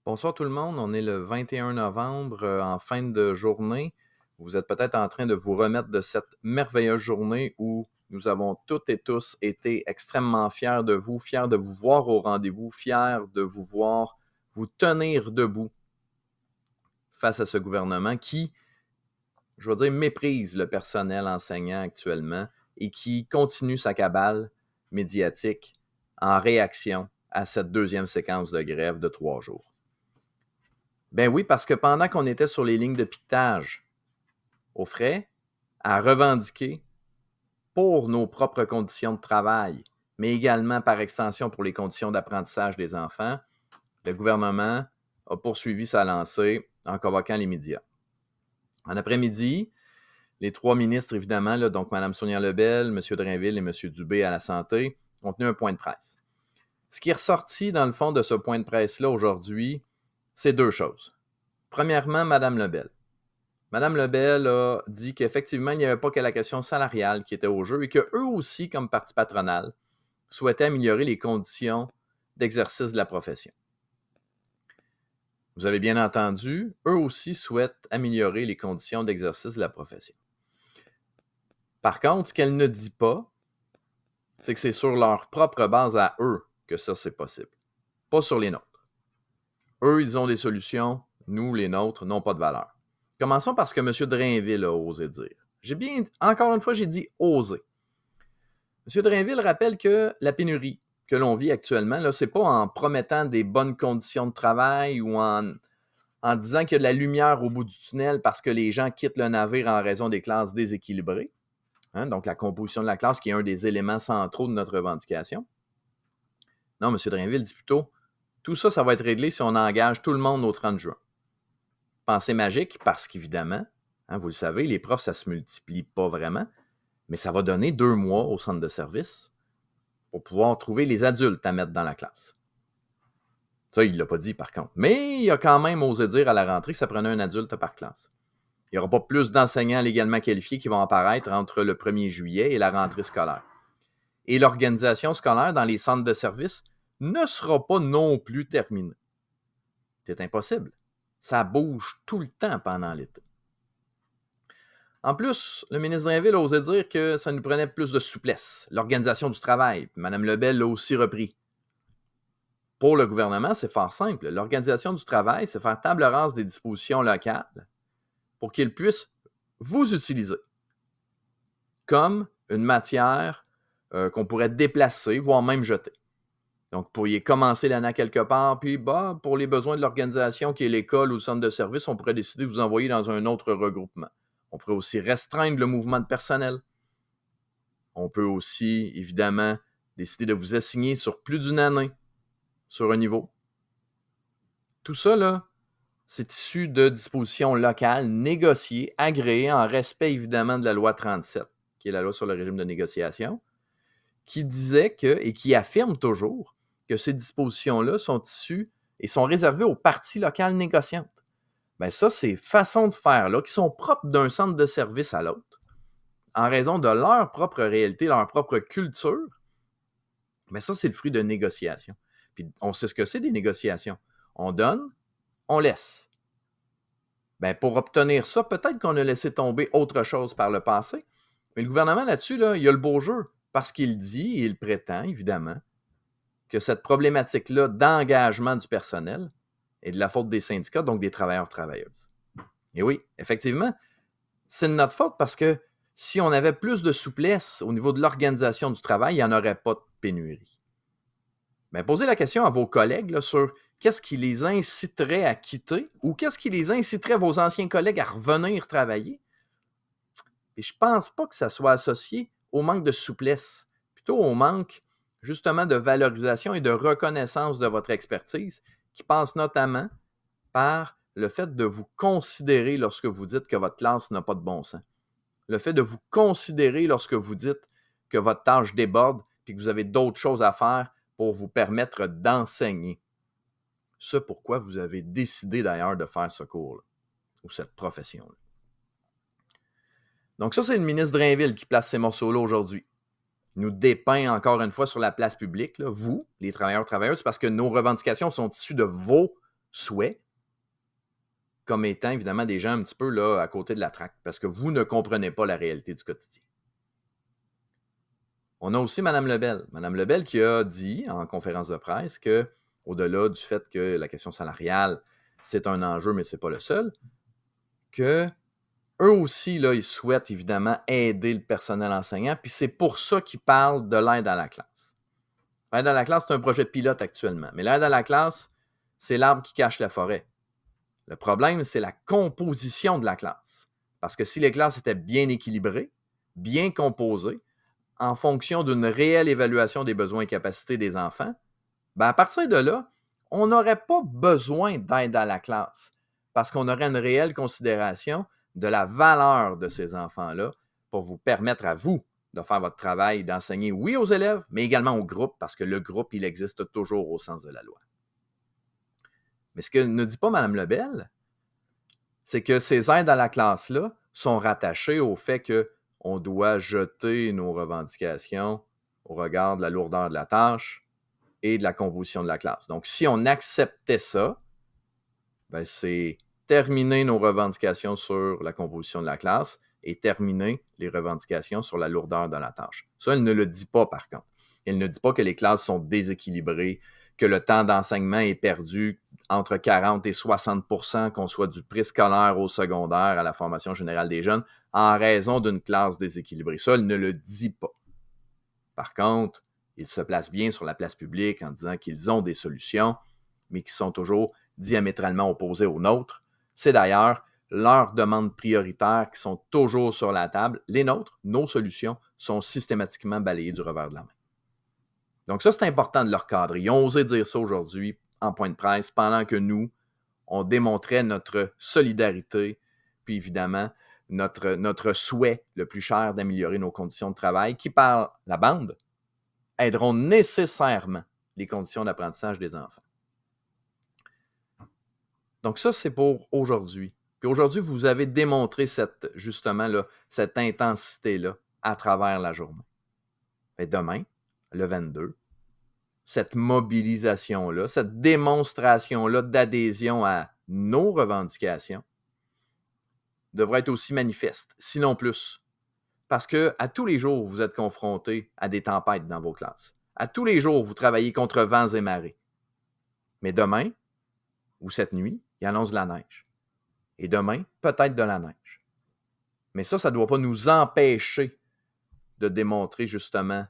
Bonsoir tout le monde, on est le 21 novembre en fin de journée. Vous êtes peut-être en train de vous remettre de cette merveilleuse journée où nous avons toutes et tous été extrêmement fiers de vous voir au rendez-vous, fiers de vous voir vous tenir debout face à ce gouvernement qui, je veux dire, méprise le personnel enseignant actuellement et qui continue sa cabale médiatique en réaction à cette deuxième séquence de grève de 3 jours. Ben oui, parce que pendant qu'on était sur les lignes de piquetage aux frais, à revendiquer pour nos propres conditions de travail, mais également par extension pour les conditions d'apprentissage des enfants, le gouvernement a poursuivi sa lancée en convoquant les médias. En après-midi, les trois ministres, évidemment, là, donc Mme Sonia Lebel, M. Drainville et M. Dubé à la santé, ont tenu un point de presse. Ce qui est ressorti, dans le fond, de ce point de presse-là aujourd'hui, c'est deux choses. Premièrement, Mme Lebel. Mme Lebel a dit qu'effectivement, il n'y avait pas que la question salariale qui était au jeu et qu'eux aussi, comme parti patronal, souhaitaient améliorer les conditions d'exercice de la profession. Vous avez bien entendu, eux aussi souhaitent améliorer les conditions d'exercice de la profession. Par contre, ce qu'elle ne dit pas, c'est que c'est sur leur propre base à eux que ça, c'est possible, pas sur les nôtres. Eux, ils ont des solutions, nous, les nôtres, n'ont pas de valeur. Commençons par ce que M. Drainville a osé dire. Encore une fois, j'ai dit oser. M. Drainville rappelle que la pénurie que l'on vit actuellement, ce n'est pas en promettant des bonnes conditions de travail ou en disant qu'il y a de la lumière au bout du tunnel parce que les gens quittent le navire en raison des classes déséquilibrées. Donc, la composition de la classe qui est un des éléments centraux de notre revendication. Non, M. Drainville dit plutôt, tout ça, ça va être réglé si on engage tout le monde au 30 juin. Pensée magique, parce qu'évidemment, vous le savez, les profs, ça ne se multiplie pas vraiment, mais ça va donner 2 mois au centre de service pour pouvoir trouver les adultes à mettre dans la classe. Ça, il ne l'a pas dit par contre. Mais il a quand même osé dire à la rentrée que ça prenait un adulte par classe. Il n'y aura pas plus d'enseignants légalement qualifiés qui vont apparaître entre le 1er juillet et la rentrée scolaire. Et l'organisation scolaire dans les centres de service ne sera pas non plus terminée. C'est impossible. Ça bouge tout le temps pendant l'été. En plus, le ministre Drainville a osé dire que ça nous prenait plus de souplesse, l'organisation du travail. Mme Lebel l'a aussi repris. Pour le gouvernement, c'est fort simple. L'organisation du travail, c'est faire table rase des dispositions locales pour qu'ils puissent vous utiliser comme une matière qu'on pourrait déplacer, voire même jeter. Donc, vous pourriez commencer l'année quelque part, puis pour les besoins de l'organisation qui est l'école ou le centre de service, on pourrait décider de vous envoyer dans un autre regroupement. On pourrait aussi restreindre le mouvement de personnel. On peut aussi, évidemment, décider de vous assigner sur plus d'une année sur un niveau. Tout ça, là, c'est issu de dispositions locales négociées, agréées en respect, évidemment, de la loi 37, qui est la loi sur le régime de négociation, qui disait que, et qui affirme toujours, que ces dispositions-là sont issues et sont réservées aux parties locales négociantes. Bien, ça, c'est façons de faire là qui sont propres d'un centre de service à l'autre, en raison de leur propre réalité, leur propre culture. Mais ça, c'est le fruit de négociations. Puis on sait ce que c'est des négociations. On donne, on laisse. Bien, pour obtenir ça, peut-être qu'on a laissé tomber autre chose par le passé, mais le gouvernement là-dessus, là, il a le beau jeu, parce qu'il dit, et il prétend, évidemment, que cette problématique-là d'engagement du personnel est de la faute des syndicats, donc des travailleurs-travailleuses. Et oui, effectivement, c'est de notre faute parce que si on avait plus de souplesse au niveau de l'organisation du travail, il n'y en aurait pas de pénurie. Mais posez la question à vos collègues là, sur qu'est-ce qui les inciterait à quitter ou qu'est-ce qui les inciterait, vos anciens collègues, à revenir travailler. Et je ne pense pas que ça soit associé au manque de souplesse, plutôt au manque justement de valorisation et de reconnaissance de votre expertise, qui passe notamment par le fait de vous considérer lorsque vous dites que votre classe n'a pas de bon sens. Le fait de vous considérer lorsque vous dites que votre tâche déborde et que vous avez d'autres choses à faire pour vous permettre d'enseigner. Ce pourquoi vous avez décidé d'ailleurs de faire ce cours-là, ou cette profession-là. Donc ça, c'est le ministre Drainville qui place ces morceaux-là aujourd'hui. Il nous dépeint encore une fois sur la place publique, là, vous, les travailleurs-travailleuses, parce que nos revendications sont issues de vos souhaits comme étant évidemment des gens un petit peu là, à côté de la traque, parce que vous ne comprenez pas la réalité du quotidien. On a aussi Mme Lebel. Mme Lebel qui a dit en conférence de presse que, au-delà du fait que la question salariale, c'est un enjeu, mais ce n'est pas le seul, que eux aussi, là, ils souhaitent évidemment aider le personnel enseignant, puis c'est pour ça qu'ils parlent de l'aide à la classe. L'aide à la classe, c'est un projet pilote actuellement, mais l'aide à la classe, c'est l'arbre qui cache la forêt. Le problème, c'est la composition de la classe. Parce que si les classes étaient bien équilibrées, bien composées, en fonction d'une réelle évaluation des besoins et capacités des enfants, ben à partir de là, on n'aurait pas besoin d'aide à la classe parce qu'on aurait une réelle considération de la valeur de ces enfants-là pour vous permettre à vous de faire votre travail, d'enseigner, oui, aux élèves, mais également au groupe, parce que le groupe, il existe toujours au sens de la loi. Mais ce que ne dit pas Mme Lebel, c'est que ces aides à la classe-là sont rattachées au fait qu'on doit jeter nos revendications au regard de la lourdeur de la tâche et de la composition de la classe. Donc, si on acceptait ça, ben c'est terminer nos revendications sur la composition de la classe et terminer les revendications sur la lourdeur de la tâche. Ça, elle ne le dit pas, par contre. Elle ne dit pas que les classes sont déséquilibrées, que le temps d'enseignement est perdu entre 40 et 60 % qu'on soit du préscolaire au secondaire à la formation générale des jeunes en raison d'une classe déséquilibrée. Ça, elle ne le dit pas. Par contre, ils se placent bien sur la place publique en disant qu'ils ont des solutions, mais qui sont toujours diamétralement opposées aux nôtres. C'est d'ailleurs leurs demandes prioritaires qui sont toujours sur la table. Les nôtres, nos solutions, sont systématiquement balayées du revers de la main. Donc ça, c'est important de leur cadrer. Ils ont osé dire ça aujourd'hui en point de presse, pendant que nous, on démontrait notre solidarité, puis évidemment, notre souhait le plus cher d'améliorer nos conditions de travail, qui, par la bande, aideront nécessairement les conditions d'apprentissage des enfants. Donc ça, c'est pour aujourd'hui. Puis aujourd'hui, vous avez démontré cette intensité-là à travers la journée. Et demain, le 22, cette mobilisation-là, cette démonstration-là d'adhésion à nos revendications devrait être aussi manifeste, sinon plus. Parce que à tous les jours, vous êtes confrontés à des tempêtes dans vos classes. À tous les jours, vous travaillez contre vents et marées. Mais demain, ou cette nuit, il annonce de la neige. Et demain, peut-être de la neige. Mais ça ne doit pas nous empêcher de démontrer justement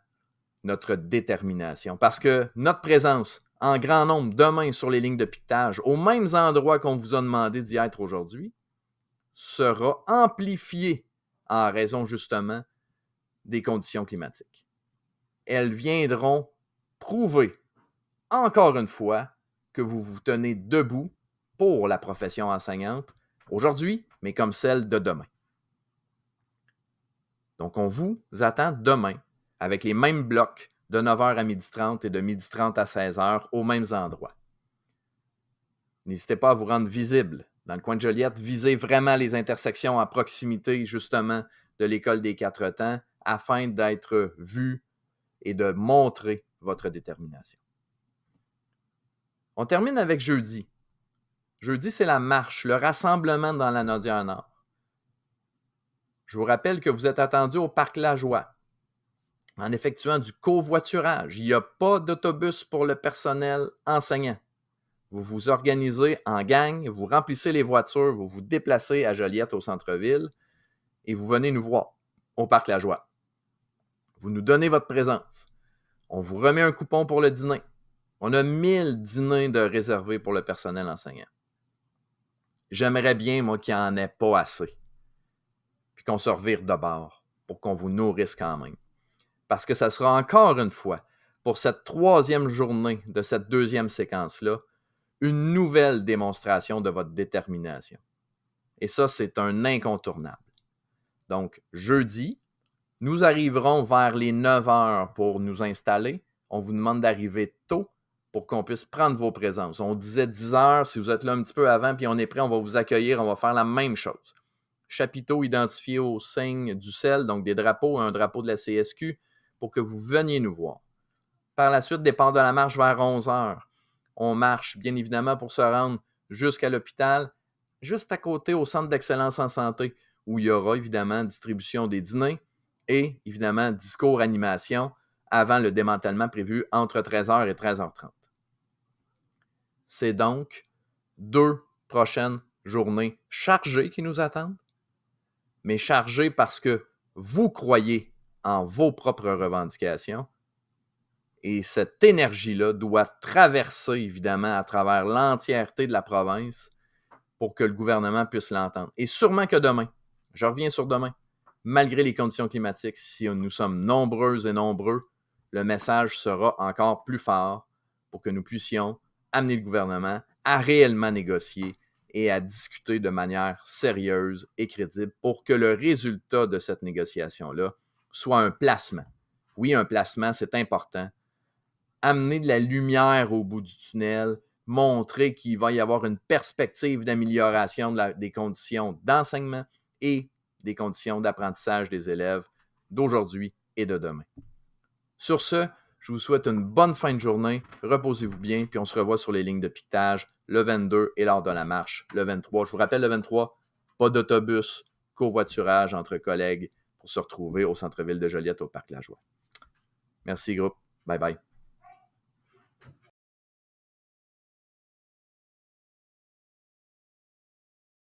notre détermination. Parce que notre présence en grand nombre demain sur les lignes de piquetage, aux mêmes endroits qu'on vous a demandé d'y être aujourd'hui, sera amplifiée en raison justement des conditions climatiques. Elles viendront prouver, encore une fois, que vous vous tenez debout pour la profession enseignante aujourd'hui, mais comme celle de demain. Donc, on vous attend demain avec les mêmes blocs de 9h à 12h30 et de 12h30 à 16h aux mêmes endroits. N'hésitez pas à vous rendre visible dans le coin de Joliette. Visez vraiment les intersections à proximité, justement, de l'École des 4 temps afin d'être vu et de montrer votre détermination. On termine avec jeudi. Jeudi, c'est la marche, le rassemblement dans la Naudière-Nord. Je vous rappelle que vous êtes attendus au Parc Lajoie en effectuant du covoiturage. Il n'y a pas d'autobus pour le personnel enseignant. Vous vous organisez en gang, vous remplissez les voitures, vous vous déplacez à Joliette au centre-ville et vous venez nous voir au Parc Lajoie. Vous nous donnez votre présence. On vous remet un coupon pour le dîner. On a 1000 dîners de réservés pour le personnel enseignant. J'aimerais bien, moi, qu'il n'y en ait pas assez. Puis qu'on se revire de bord pour qu'on vous nourrisse quand même. Parce que ça sera encore une fois, pour cette 3e journée de cette 2e séquence-là, une nouvelle démonstration de votre détermination. Et ça, c'est un incontournable. Donc, jeudi, nous arriverons vers les 9h pour nous installer. On vous demande d'arriver tôt pour qu'on puisse prendre vos présences. On disait 10h, si vous êtes là un petit peu avant, puis on est prêt, on va vous accueillir, on va faire la même chose. Chapiteau identifié au signe du CEL, donc des drapeaux, un drapeau de la CSQ, pour que vous veniez nous voir. Par la suite, départ de la marche vers 11h. On marche, bien évidemment, pour se rendre jusqu'à l'hôpital, juste à côté au centre d'excellence en santé, où il y aura évidemment distribution des dîners et évidemment discours animation avant le démantèlement prévu entre 13h et 13h30. C'est donc 2 prochaines journées chargées qui nous attendent, mais chargées parce que vous croyez en vos propres revendications et cette énergie-là doit traverser évidemment à travers l'entièreté de la province pour que le gouvernement puisse l'entendre. Et sûrement que demain, je reviens sur demain, malgré les conditions climatiques, si nous sommes nombreuses et nombreux, le message sera encore plus fort pour que nous puissions amener le gouvernement à réellement négocier et à discuter de manière sérieuse et crédible pour que le résultat de cette négociation-là soit un placement. Oui, un placement, c'est important. Amener de la lumière au bout du tunnel, montrer qu'il va y avoir une perspective d'amélioration des conditions d'enseignement et des conditions d'apprentissage des élèves d'aujourd'hui et de demain. Sur ce, je vous souhaite une bonne fin de journée, reposez-vous bien, puis on se revoit sur les lignes de piquetage le 22 et lors de la marche le 23. Je vous rappelle, le 23, pas d'autobus, covoiturage entre collègues pour se retrouver au centre-ville de Joliette au Parc La Joie. Merci, groupe. Bye bye.